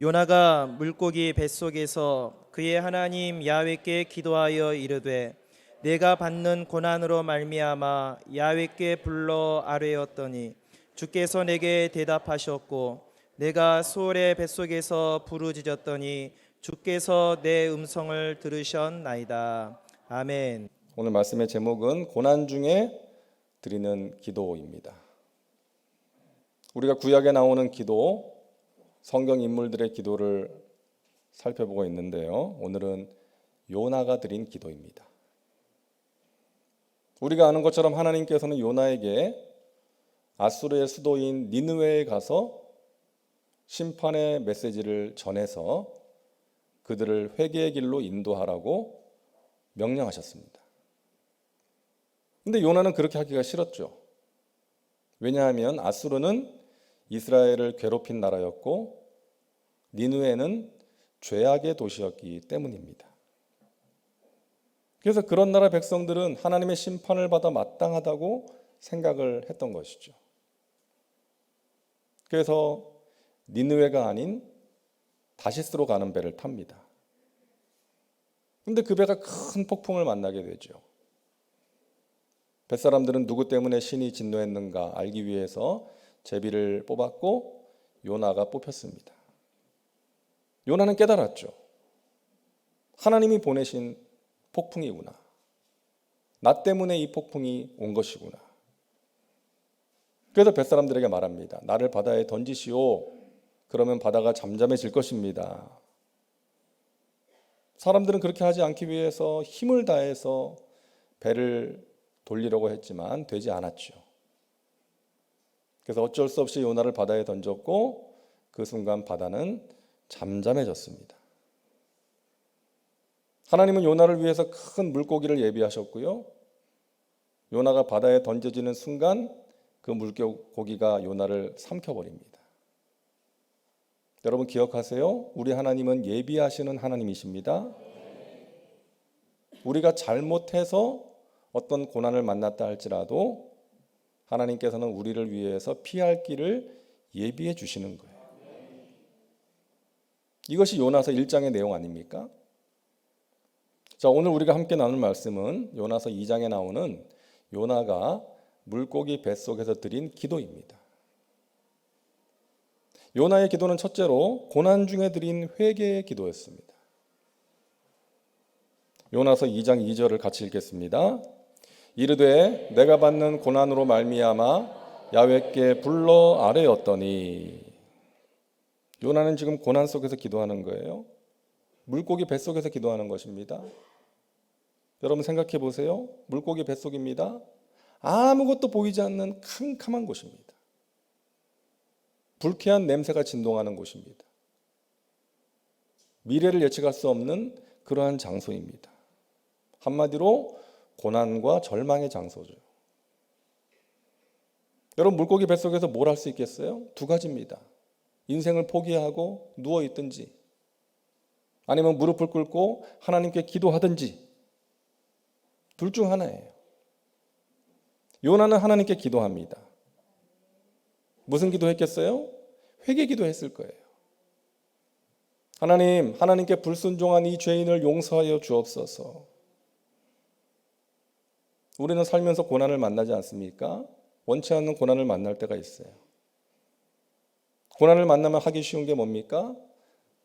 요나가 물고기 뱃속에서 그의 하나님 야훼께 기도하여 이르되 내가 받는 고난으로 말미암아 야훼께 불러 아뢰었더니 주께서 내게 대답하셨고 내가 수월의 뱃속에서 부르짖었더니 주께서 내 음성을 들으셨나이다. 아멘. 오늘 말씀의 제목은 고난 중에 드리는 기도입니다. 우리가 구약에 나오는 기도, 성경 인물들의 기도를 살펴보고 있는데요. 오늘은 요나가 드린 기도입니다. 우리가 아는 것처럼 하나님께서는 요나에게 아수르의 수도인 니느웨에 가서 심판의 메시지를 전해서 그들을 회개의 길로 인도하라고 명령하셨습니다. 근데 요나는 그렇게 하기가 싫었죠. 왜냐하면 아수르는 이스라엘을 괴롭힌 나라였고 니느웨는 죄악의 도시였기 때문입니다. 그래서 그런 나라 백성들은 하나님의 심판을 받아 마땅하다고 생각을 했던 것이죠. 그래서 니느웨가 아닌 다시스로 가는 배를 탑니다. 근데 그 배가 큰 폭풍을 만나게 되죠. 뱃사람들은 누구 때문에 신이 진노했는가 알기 위해서 제비를 뽑았고 요나가 뽑혔습니다. 요나는 깨달았죠. 하나님이 보내신 폭풍이구나. 나 때문에 이 폭풍이 온 것이구나. 그래서 뱃사람들에게 말합니다. 나를 바다에 던지시오. 그러면 바다가 잠잠해질 것입니다. 사람들은 그렇게 하지 않기 위해서 힘을 다해서 배를 돌리려고 했지만 되지 않았죠. 그래서 어쩔 수 없이 요나를 바다에 던졌고 그 순간 바다는 잠잠해졌습니다. 하나님은 요나를 위해서 큰 물고기를 예비하셨고요. 요나가 바다에 던져지는 순간 그 물고기가 요나를 삼켜버립니다. 여러분 기억하세요? 우리 하나님은 예비하시는 하나님이십니다. 우리가 잘못해서 어떤 고난을 만났다 할지라도 하나님께서는 우리를 위해서 피할 길을 예비해 주시는 거예요. 이것이 요나서 1장의 내용 아닙니까? 자, 오늘 우리가 함께 나눌 말씀은 요나서 2장에 나오는 요나가 물고기 뱃속에서 드린 기도입니다. 요나의 기도는 첫째로 고난 중에 드린 회개의 기도였습니다. 요나서 2장 2절을 같이 읽겠습니다. 이르되 내가 받는 고난으로 말미암아 야훼께 불러 아뢰었더니. 요나는 지금 고난 속에서 기도하는 거예요. 물고기 뱃속에서 기도하는 것입니다. 여러분 생각해 보세요. 물고기 뱃속입니다. 아무것도 보이지 않는 캄캄한 곳입니다. 불쾌한 냄새가 진동하는 곳입니다. 미래를 예측할 수 없는 그러한 장소입니다. 한마디로 고난과 절망의 장소죠. 여러분 물고기 뱃속에서 뭘 할 수 있겠어요? 두 가지입니다. 인생을 포기하고 누워있든지 아니면 무릎을 꿇고 하나님께 기도하든지 둘 중 하나예요. 요나는 하나님께 기도합니다. 무슨 기도했겠어요? 회개 기도했을 거예요. 하나님, 하나님께 불순종한 이 죄인을 용서하여 주옵소서. 우리는 살면서 고난을 만나지 않습니까? 원치 않는 고난을 만날 때가 있어요. 고난을 만나면 하기 쉬운 게 뭡니까?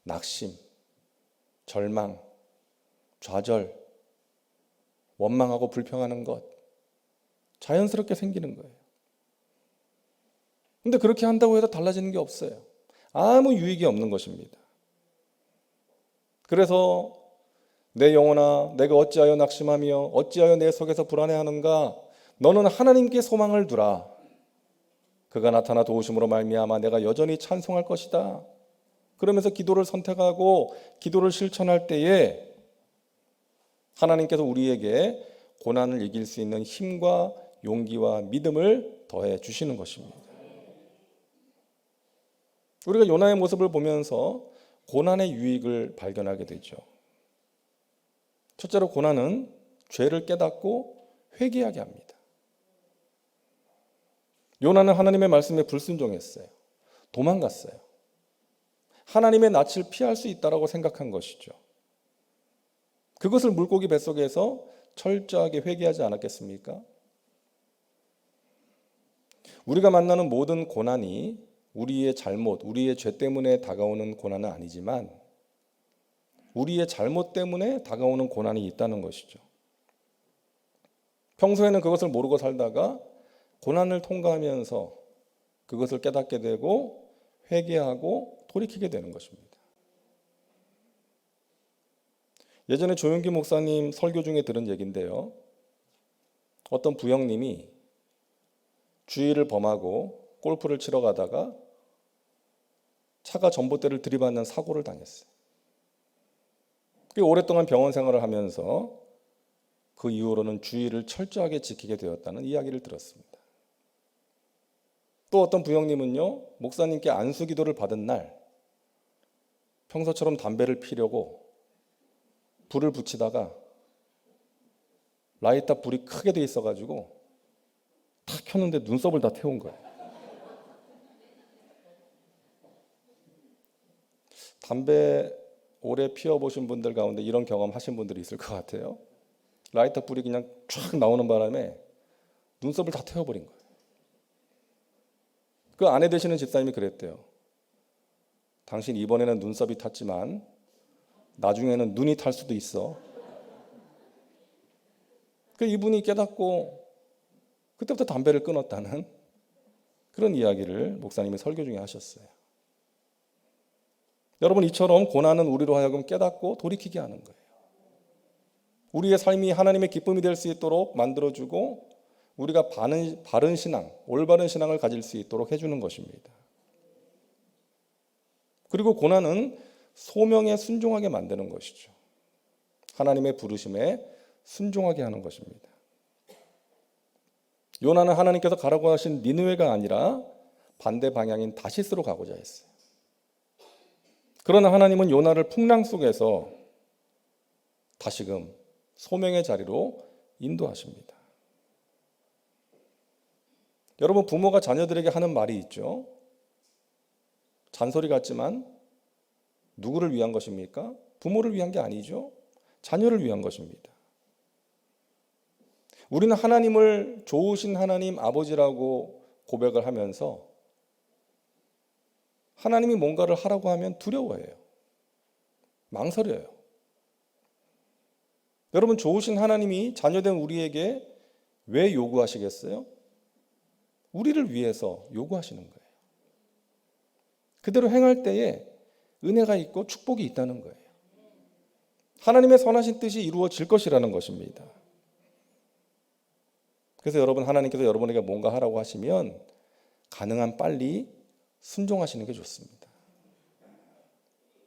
낙심, 절망, 좌절, 원망하고 불평하는 것. 자연스럽게 생기는 거예요. 근데 그렇게 한다고 해서 달라지는 게 없어요. 아무 유익이 없는 것입니다. 그래서 내 영혼아 내가 어찌하여 낙심하며 어찌하여 내 속에서 불안해하는가? 너는 하나님께 소망을 두라. 그가 나타나 도우심으로 말미암아 내가 여전히 찬송할 것이다. 그러면서 기도를 선택하고 기도를 실천할 때에 하나님께서 우리에게 고난을 이길 수 있는 힘과 용기와 믿음을 더해 주시는 것입니다. 우리가 요나의 모습을 보면서 고난의 유익을 발견하게 되죠. 첫째로 고난은 죄를 깨닫고 회개하게 합니다. 요나는 하나님의 말씀에 불순종했어요. 도망갔어요. 하나님의 낯을 피할 수 있다라고 생각한 것이죠. 그것을 물고기 뱃속에서 철저하게 회개하지 않았겠습니까? 우리가 만나는 모든 고난이 우리의 잘못, 우리의 죄 때문에 다가오는 고난은 아니지만 우리의 잘못 때문에 다가오는 고난이 있다는 것이죠. 평소에는 그것을 모르고 살다가 고난을 통과하면서 그것을 깨닫게 되고 회개하고 돌이키게 되는 것입니다. 예전에 조용기 목사님 설교 중에 들은 얘기인데요. 어떤 부형님이 주의를 범하고 골프를 치러 가다가 차가 전봇대를 들이받는 사고를 당했어요. 꽤 오랫동안 병원 생활을 하면서 그 이후로는 주의를 철저하게 지키게 되었다는 이야기를 들었습니다. 또 어떤 부형님은요, 목사님께 안수 기도를 받은 날 평소처럼 담배를 피려고 불을 붙이다가 라이터 불이 크게 돼 있어가지고 탁 켰는데 눈썹을 다 태운 거예요. 담배 오래 피워보신 분들 가운데 이런 경험 하신 분들이 있을 것 같아요. 라이터 불이 그냥 쫙 나오는 바람에 눈썹을 다 태워버린 거예요. 그 아내 되시는 집사님이 그랬대요. 당신 이번에는 눈썹이 탔지만 나중에는 눈이 탈 수도 있어. 그 이분이 깨닫고 그때부터 담배를 끊었다는 그런 이야기를 목사님이 설교 중에 하셨어요. 여러분, 이처럼 고난은 우리로 하여금 깨닫고 돌이키게 하는 거예요. 우리의 삶이 하나님의 기쁨이 될 수 있도록 만들어주고 우리가 바른 신앙, 올바른 신앙을 가질 수 있도록 해주는 것입니다. 그리고 고난은 소명에 순종하게 만드는 것이죠. 하나님의 부르심에 순종하게 하는 것입니다. 요나는 하나님께서 가라고 하신 니느웨가 아니라 반대 방향인 다시스로 가고자 했어요. 그러나 하나님은 요나를 풍랑 속에서 다시금 소명의 자리로 인도하십니다. 여러분, 부모가 자녀들에게 하는 말이 있죠. 잔소리 같지만 누구를 위한 것입니까? 부모를 위한 게 아니죠. 자녀를 위한 것입니다. 우리는 하나님을 좋으신 하나님 아버지라고 고백을 하면서 하나님이 뭔가를 하라고 하면 두려워해요. 망설여요. 여러분, 좋으신 하나님이 자녀된 우리에게 왜 요구하시겠어요? 우리를 위해서 요구하시는 거예요. 그대로 행할 때에 은혜가 있고 축복이 있다는 거예요. 하나님의 선하신 뜻이 이루어질 것이라는 것입니다. 그래서 여러분, 하나님께서 여러분에게 뭔가 하라고 하시면 가능한 빨리 순종하시는 게 좋습니다.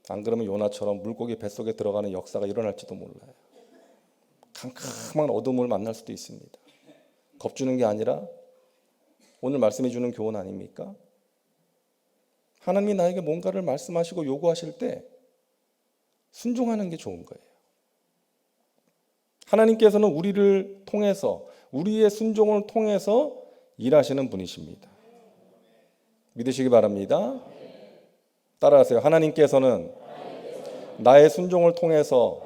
안 그러면 요나처럼 물고기 뱃속에 들어가는 역사가 일어날지도 몰라요. 캄캄한 어둠을 만날 수도 있습니다. 겁주는 게 아니라 오늘 말씀해 주는 교훈 아닙니까? 하나님이 나에게 뭔가를 말씀하시고 요구하실 때 순종하는 게 좋은 거예요. 하나님께서는 우리를 통해서, 우리의 순종을 통해서 일하시는 분이십니다. 믿으시기 바랍니다. 따라하세요. 하나님께서는 나의 순종을 통해서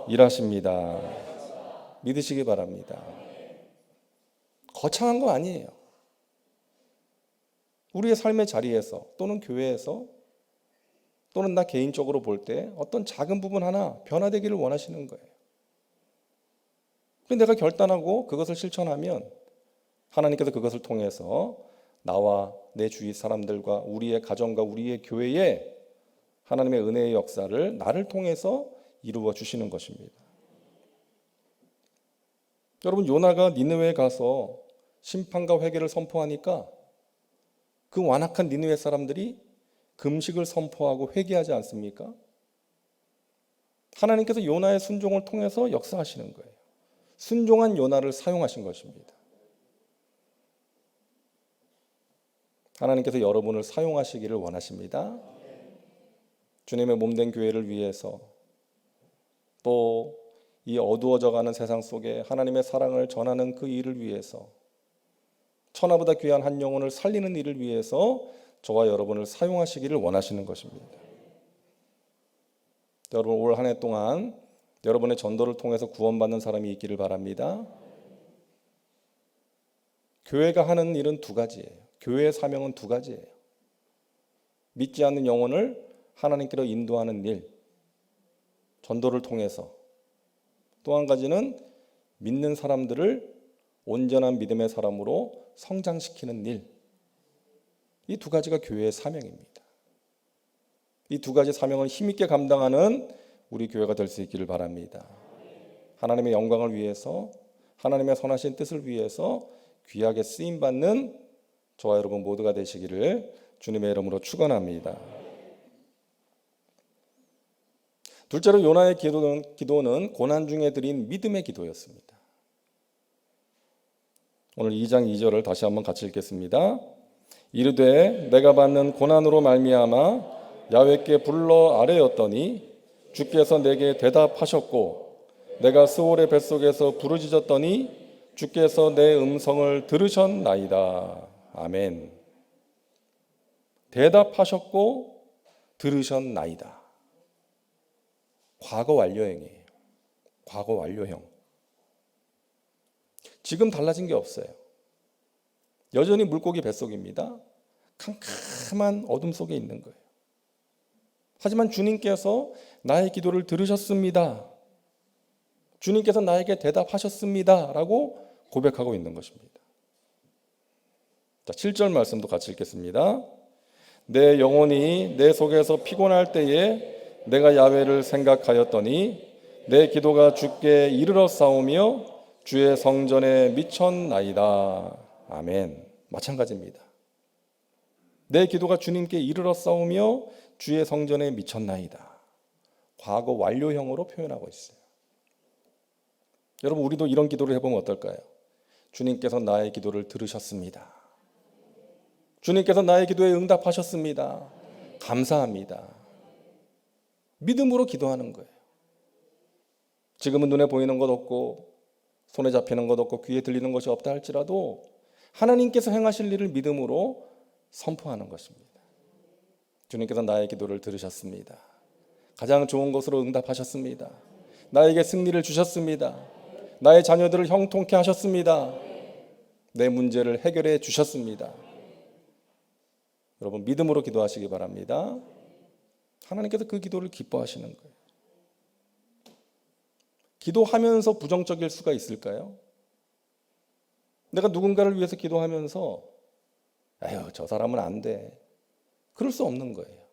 일하십니다. 믿으시기 바랍니다. 거창한 거 아니에요. 우리의 삶의 자리에서 또는 교회에서 또는 나 개인적으로 볼 때 어떤 작은 부분 하나 변화되기를 원하시는 거예요. 내가 결단하고 그것을 실천하면 하나님께서 그것을 통해서 나와 내 주위 사람들과 우리의 가정과 우리의 교회에 하나님의 은혜의 역사를 나를 통해서 이루어 주시는 것입니다. 여러분, 요나가 니느웨에 가서 심판과 회개를 선포하니까 그 완악한 니느웨 사람들이 금식을 선포하고 회개하지 않습니까? 하나님께서 요나의 순종을 통해서 역사하시는 거예요. 순종한 요나를 사용하신 것입니다. 하나님께서 여러분을 사용하시기를 원하십니다. 주님의 몸된 교회를 위해서 또 이 어두워져가는 세상 속에 하나님의 사랑을 전하는 그 일을 위해서 천하보다 귀한 한 영혼을 살리는 일을 위해서 저와 여러분을 사용하시기를 원하시는 것입니다. 여러분 올 한 해 동안 여러분의 전도를 통해서 구원받는 사람이 있기를 바랍니다. 교회가 하는 일은 두 가지예요. 교회의 사명은 두 가지예요. 믿지 않는 영혼을 하나님께로 인도하는 일, 전도를 통해서. 또 한 가지는 믿는 사람들을 온전한 믿음의 사람으로 성장시키는 일. 이 두 가지가 교회의 사명입니다. 이 두 가지 사명을 힘있게 감당하는 우리 교회가 될 수 있기를 바랍니다. 하나님의 영광을 위해서, 하나님의 선하신 뜻을 위해서 귀하게 쓰임받는 저와 여러분 모두가 되시기를 주님의 이름으로 축원합니다. 둘째로 요나의 기도는 고난 중에 드린 믿음의 기도였습니다. 오늘 2장 2절을 다시 한번 같이 읽겠습니다. 이르되 내가 받는 고난으로 말미암아 야훼께 불러 아뢰었더니 주께서 내게 대답하셨고 내가 스올의 뱃속에서 부르짖었더니 주께서 내 음성을 들으셨나이다. 아멘. 대답하셨고 들으셨나이다. 과거 완료형이에요. 과거 완료형. 지금 달라진 게 없어요. 여전히 물고기 뱃속입니다. 캄캄한 어둠 속에 있는 거예요. 하지만 주님께서 나의 기도를 들으셨습니다. 주님께서 나에게 대답하셨습니다. 라고 고백하고 있는 것입니다. 자, 7절 말씀도 같이 읽겠습니다. 내 영혼이 내 속에서 피곤할 때에 내가 야훼를 생각하였더니 내 기도가 주께 이르러 싸우며 주의 성전에 미쳤나이다. 아멘. 마찬가지입니다. 내 기도가 주님께 이르러 싸우며 주의 성전에 미쳤나이다. 과거 완료형으로 표현하고 있어요. 여러분 우리도 이런 기도를 해보면 어떨까요? 주님께서 나의 기도를 들으셨습니다. 주님께서 나의 기도에 응답하셨습니다. 감사합니다. 믿음으로 기도하는 거예요. 지금은 눈에 보이는 것 없고 손에 잡히는 것 없고 귀에 들리는 것이 없다 할지라도 하나님께서 행하실 일을 믿음으로 선포하는 것입니다. 주님께서 나의 기도를 들으셨습니다. 가장 좋은 것으로 응답하셨습니다. 나에게 승리를 주셨습니다. 나의 자녀들을 형통케 하셨습니다. 내 문제를 해결해 주셨습니다. 여러분 믿음으로 기도하시기 바랍니다. 하나님께서 그 기도를 기뻐하시는 거예요. 기도하면서 부정적일 수가 있을까요? 내가 누군가를 위해서 기도하면서 아유 저 사람은 안 돼. 그럴 수 없는 거예요.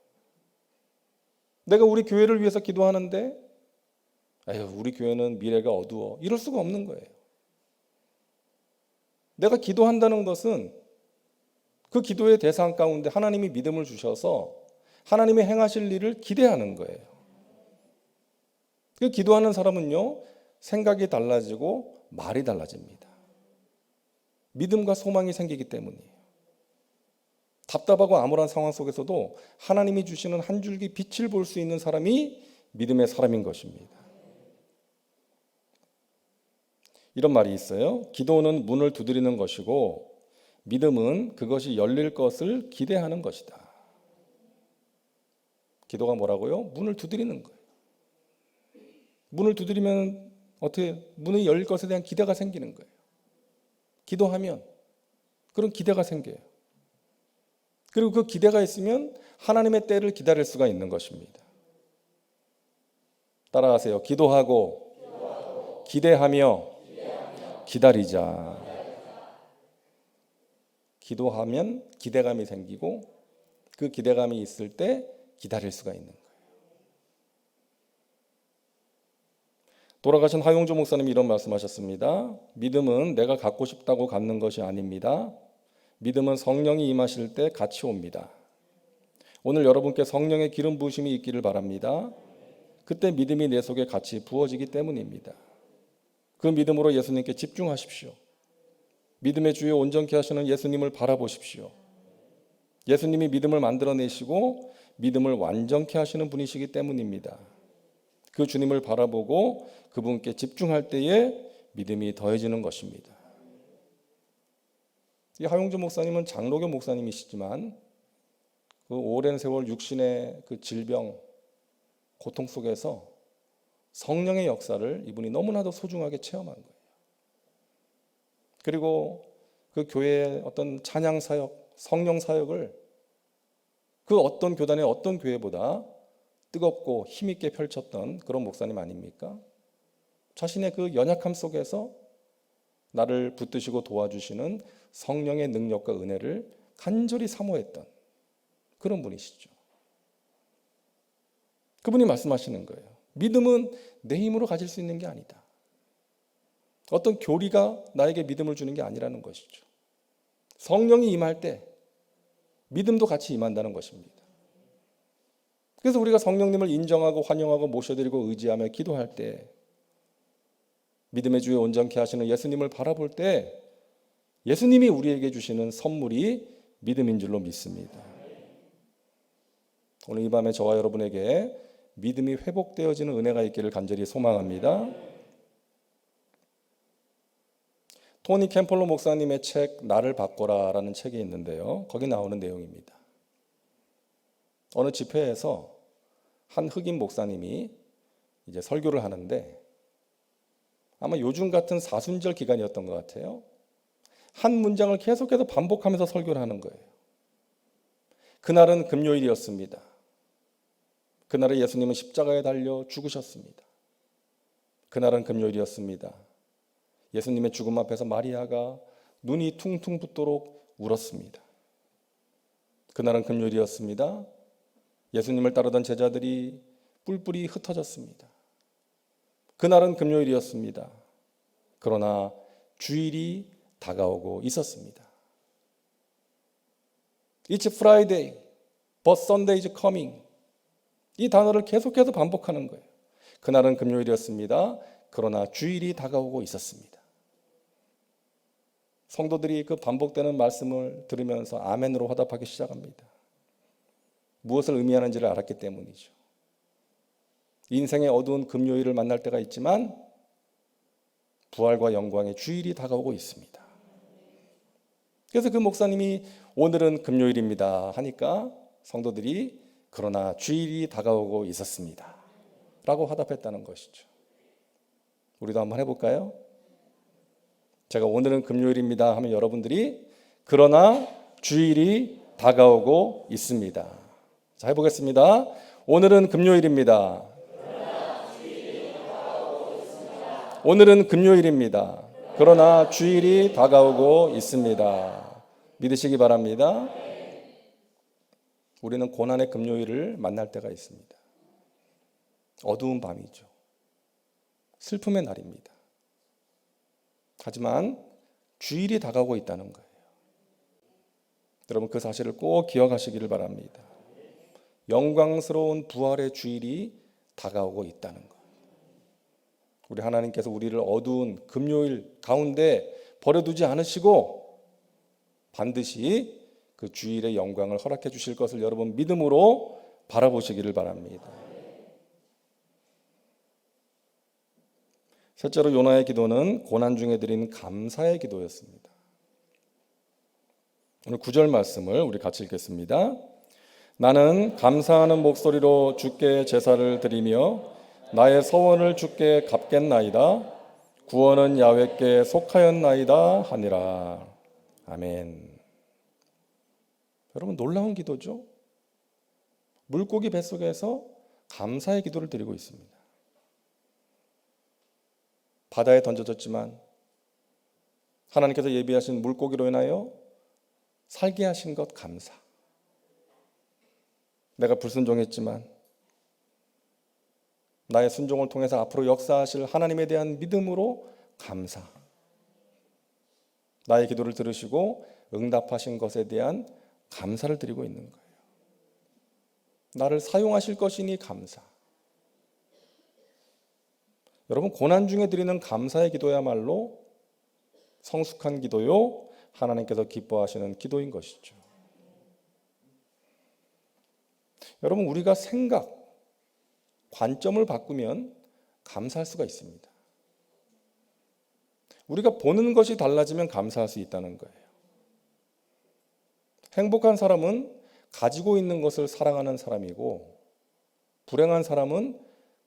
내가 우리 교회를 위해서 기도하는데 아유 우리 교회는 미래가 어두워. 이럴 수가 없는 거예요. 내가 기도한다는 것은 그 기도의 대상 가운데 하나님이 믿음을 주셔서 하나님이 행하실 일을 기대하는 거예요. 그 기도하는 사람은요 생각이 달라지고 말이 달라집니다. 믿음과 소망이 생기기 때문이에요. 답답하고 암울한 상황 속에서도 하나님이 주시는 한 줄기 빛을 볼 수 있는 사람이 믿음의 사람인 것입니다. 이런 말이 있어요. 기도는 문을 두드리는 것이고 믿음은 그것이 열릴 것을 기대하는 것이다. 기도가 뭐라고요? 문을 두드리는 거예요. 문을 두드리면 어떻게 문이 열릴 것에 대한 기대가 생기는 거예요. 기도하면 그런 기대가 생겨요. 그리고 그 기대가 있으면 하나님의 때를 기다릴 수가 있는 것입니다. 따라하세요. 기도하고 기대하며 기다리자. 기도하면 기대감이 생기고 그 기대감이 있을 때 기다릴 수가 있는 거예요. 돌아가신 하용조 목사님이 이런 말씀하셨습니다. 믿음은 내가 갖고 싶다고 갖는 것이 아닙니다. 믿음은 성령이 임하실 때 같이 옵니다. 오늘 여러분께 성령의 기름 부으심이 있기를 바랍니다. 그때 믿음이 내 속에 같이 부어지기 때문입니다. 그 믿음으로 예수님께 집중하십시오. 믿음의 주요 온전케 하시는 예수님을 바라보십시오. 예수님이 믿음을 만들어내시고 믿음을 완전케 하시는 분이시기 때문입니다. 그 주님을 바라보고 그분께 집중할 때에 믿음이 더해지는 것입니다. 이 하용조 목사님은 장로교 목사님이시지만 그 오랜 세월 육신의 그 질병, 고통 속에서 성령의 역사를 이분이 너무나도 소중하게 체험한 거예요. 그리고 그 교회의 어떤 찬양 사역, 성령 사역을 그 어떤 교단의 어떤 교회보다 뜨겁고 힘있게 펼쳤던 그런 목사님 아닙니까? 자신의 그 연약함 속에서 나를 붙드시고 도와주시는 성령의 능력과 은혜를 간절히 사모했던 그런 분이시죠. 그분이 말씀하시는 거예요. 믿음은 내 힘으로 가질 수 있는 게 아니다. 어떤 교리가 나에게 믿음을 주는 게 아니라는 것이죠. 성령이 임할 때 믿음도 같이 임한다는 것입니다. 그래서 우리가 성령님을 인정하고 환영하고 모셔드리고 의지하며 기도할 때, 믿음의 주에 온전케 하시는 예수님을 바라볼 때 예수님이 우리에게 주시는 선물이 믿음인 줄로 믿습니다. 오늘 이 밤에 저와 여러분에게 믿음이 회복되어지는 은혜가 있기를 간절히 소망합니다. 토니 캠펄로 목사님의 책 나를 바꿔라라는 책이 있는데요. 거기 나오는 내용입니다. 어느 집회에서 한 흑인 목사님이 이제 설교를 하는데 아마 요즘 같은 사순절 기간이었던 것 같아요. 한 문장을 계속해서 반복하면서 설교를 하는 거예요. 그날은 금요일이었습니다. 그날에 예수님은 십자가에 달려 죽으셨습니다. 그날은 금요일이었습니다. 예수님의 죽음 앞에서 마리아가 눈이 퉁퉁 붓도록 울었습니다. 그날은 금요일이었습니다. 예수님을 따르던 제자들이 뿔뿔이 흩어졌습니다. 그날은 금요일이었습니다. 그러나 주일이 다가오고 있었습니다. It's Friday, but Sunday is coming. 이 단어를 계속해서 반복하는 거예요. 그날은 금요일이었습니다. 그러나 주일이 다가오고 있었습니다. 성도들이 그 반복되는 말씀을 들으면서 아멘으로 화답하기 시작합니다. 무엇을 의미하는지를 알았기 때문이죠. 인생의 어두운 금요일을 만날 때가 있지만 부활과 영광의 주일이 다가오고 있습니다. 그래서 그 목사님이 오늘은 금요일입니다 하니까 성도들이 그러나 주일이 다가오고 있었습니다 라고 화답했다는 것이죠. 우리도 한번 해볼까요? 제가 오늘은 금요일입니다 하면 여러분들이 그러나 주일이 다가오고 있습니다. 자, 해보겠습니다. 오늘은 금요일입니다. 오늘은 금요일입니다. 그러나 주일이 다가오고 있습니다. 믿으시기 바랍니다. 우리는 고난의 금요일을 만날 때가 있습니다. 어두운 밤이죠. 슬픔의 날입니다. 하지만 주일이 다가오고 있다는 거예요. 여러분 그 사실을 꼭 기억하시기를 바랍니다. 영광스러운 부활의 주일이 다가오고 있다는 것. 우리 하나님께서 우리를 어두운 금요일 가운데 버려두지 않으시고 반드시 그 주일의 영광을 허락해 주실 것을 여러분 믿음으로 바라보시기를 바랍니다. 셋째로 요나의 기도는 고난 중에 드린 감사의 기도였습니다. 오늘 9절 말씀을 우리 같이 읽겠습니다. 나는 감사하는 목소리로 주께 제사를 드리며 나의 서원을 주께 갚겠나이다. 구원은 야훼께 속하였나이다 하니라. 아멘. 여러분 놀라운 기도죠. 물고기 뱃속에서 감사의 기도를 드리고 있습니다. 바다에 던져졌지만 하나님께서 예비하신 물고기로 인하여 살게 하신 것 감사. 내가 불순종했지만 나의 순종을 통해서 앞으로 역사하실 하나님에 대한 믿음으로 감사. 나의 기도를 들으시고 응답하신 것에 대한 감사를 드리고 있는 거예요. 나를 사용하실 것이니 감사. 여러분 고난 중에 드리는 감사의 기도야말로 성숙한 기도요 하나님께서 기뻐하시는 기도인 것이죠. 여러분 우리가 생각, 관점을 바꾸면 감사할 수가 있습니다. 우리가 보는 것이 달라지면 감사할 수 있다는 거예요. 행복한 사람은 가지고 있는 것을 사랑하는 사람이고, 불행한 사람은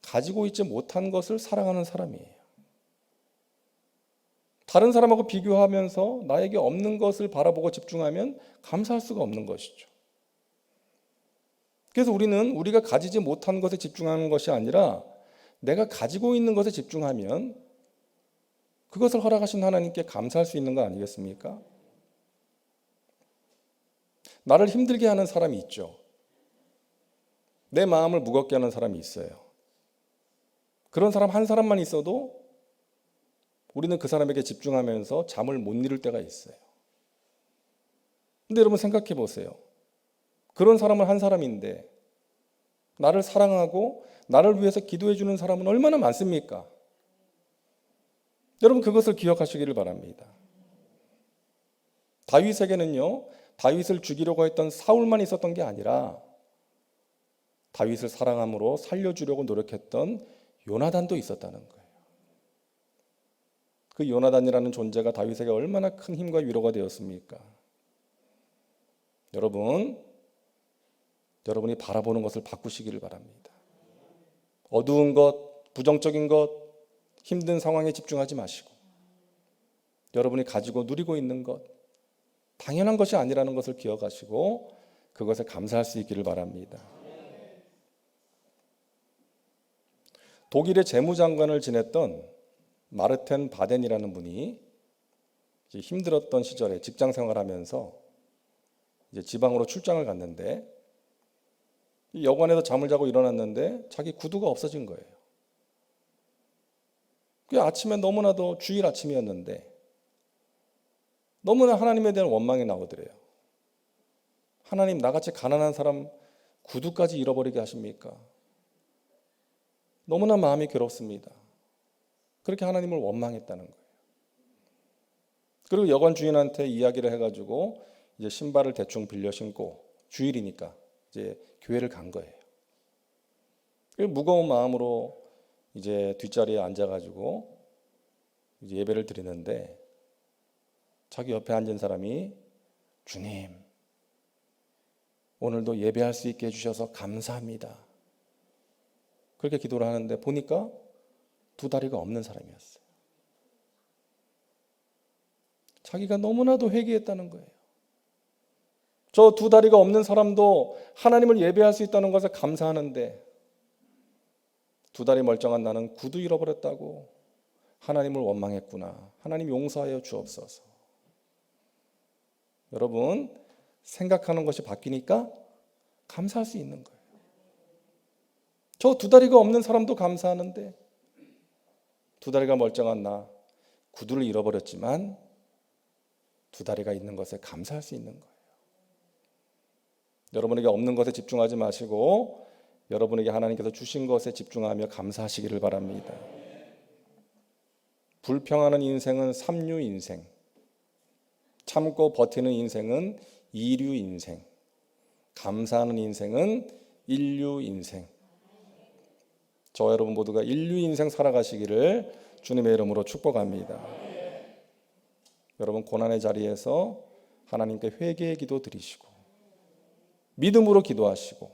가지고 있지 못한 것을 사랑하는 사람이에요. 다른 사람하고 비교하면서 나에게 없는 것을 바라보고 집중하면 감사할 수가 없는 것이죠. 그래서 우리는 우리가 가지지 못한 것에 집중하는 것이 아니라 내가 가지고 있는 것에 집중하면 그것을 허락하신 하나님께 감사할 수 있는 거 아니겠습니까? 나를 힘들게 하는 사람이 있죠. 내 마음을 무겁게 하는 사람이 있어요. 그런 사람 한 사람만 있어도 우리는 그 사람에게 집중하면서 잠을 못 이룰 때가 있어요. 근데 여러분 생각해 보세요. 그런 사람은 한 사람인데 나를 사랑하고 나를 위해서 기도해 주는 사람은 얼마나 많습니까? 여러분 그것을 기억하시기를 바랍니다. 다윗에게는요, 다윗을 죽이려고 했던 사울만 있었던 게 아니라 다윗을 사랑함으로 살려주려고 노력했던 요나단도 있었다는 거예요. 그 요나단이라는 존재가 다윗에게 얼마나 큰 힘과 위로가 되었습니까? 여러분이 바라보는 것을 바꾸시기를 바랍니다. 어두운 것, 부정적인 것, 힘든 상황에 집중하지 마시고 여러분이 가지고 누리고 있는 것, 당연한 것이 아니라는 것을 기억하시고 그것에 감사할 수 있기를 바랍니다. 독일의 재무장관을 지냈던 마르텐 바덴이라는 분이 힘들었던 시절에 직장 생활하면서 이제 지방으로 출장을 갔는데 여관에서 잠을 자고 일어났는데 자기 구두가 없어진 거예요. 그 아침에 너무나도 주일 아침이었는데 너무나 하나님에 대한 원망이 나오더래요. 하나님, 나같이 가난한 사람 구두까지 잃어버리게 하십니까? 너무나 마음이 괴롭습니다. 그렇게 하나님을 원망했다는 거예요. 그리고 여관 주인한테 이야기를 해가지고 이제 신발을 대충 빌려 신고 주일이니까 이제 교회를 간 거예요. 무거운 마음으로 이제 뒷자리에 앉아가지고 이제 예배를 드리는데 자기 옆에 앉은 사람이 주님, 오늘도 예배할 수 있게 해주셔서 감사합니다. 그렇게 기도를 하는데 보니까 두 다리가 없는 사람이었어요. 자기가 너무나도 회개했다는 거예요. 저 두 다리가 없는 사람도 하나님을 예배할 수 있다는 것에 감사하는데 두 다리 멀쩡한 나는 구두 잃어버렸다고 하나님을 원망했구나. 하나님 용서하여 주옵소서. 여러분, 생각하는 것이 바뀌니까 감사할 수 있는 거예요. 저 두 다리가 없는 사람도 감사하는데 두 다리가 멀쩡한 나 구두를 잃어버렸지만 두 다리가 있는 것에 감사할 수 있는 거예요. 여러분에게 없는 것에 집중하지 마시고 여러분에게 하나님께서 주신 것에 집중하며 감사하시기를 바랍니다. 불평하는 인생은 3류 인생, 참고 버티는 인생은 2류 인생, 감사하는 인생은 1류 인생. 저와 여러분 모두가 1류 인생 살아가시기를 주님의 이름으로 축복합니다. 여러분 고난의 자리에서 하나님께 회개의 기도 드리시고 믿음으로 기도하시고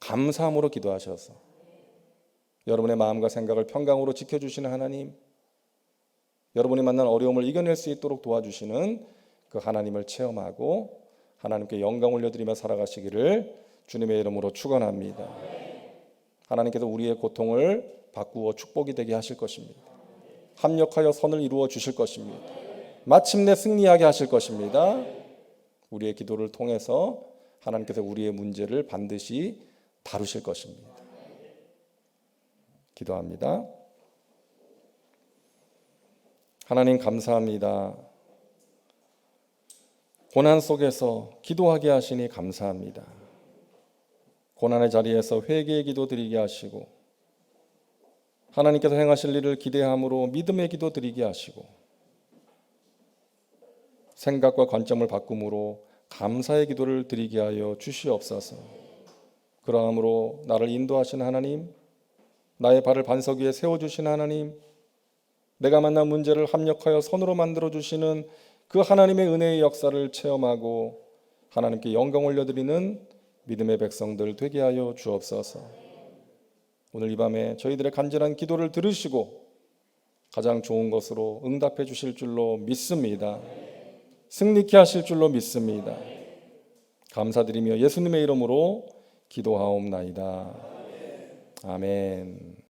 감사함으로 기도하셔서 여러분의 마음과 생각을 평강으로 지켜주시는 하나님, 여러분이 만난 어려움을 이겨낼 수 있도록 도와주시는 그 하나님을 체험하고 하나님께 영광 올려드리며 살아가시기를 주님의 이름으로 축원합니다. 하나님께서 우리의 고통을 바꾸어 축복이 되게 하실 것입니다. 합력하여 선을 이루어 주실 것입니다. 마침내 승리하게 하실 것입니다. 우리의 기도를 통해서 하나님께서 우리의 문제를 반드시 다루실 것입니다. 기도합니다. 하나님 감사합니다. 고난 속에서 기도하게 하시니 감사합니다. 고난의 자리에서 회개의 기도 드리게 하시고 하나님께서 행하실 일을 기대함으로 믿음의 기도 드리게 하시고 생각과 관점을 바꿈으로 감사의 기도를 드리게 하여 주시옵소서. 그러함으로 나를 인도하신 하나님, 나의 발을 반석 위에 세워주신 하나님, 내가 만난 문제를 합력하여 선으로 만들어주시는 그 하나님의 은혜의 역사를 체험하고 하나님께 영광 올려드리는 믿음의 백성들 되게 하여 주옵소서. 오늘 이 밤에 저희들의 간절한 기도를 들으시고 가장 좋은 것으로 응답해 주실 줄로 믿습니다. 승리케 하실 줄로 믿습니다. 감사드리며 예수님의 이름으로 기도하옵나이다. 아멘.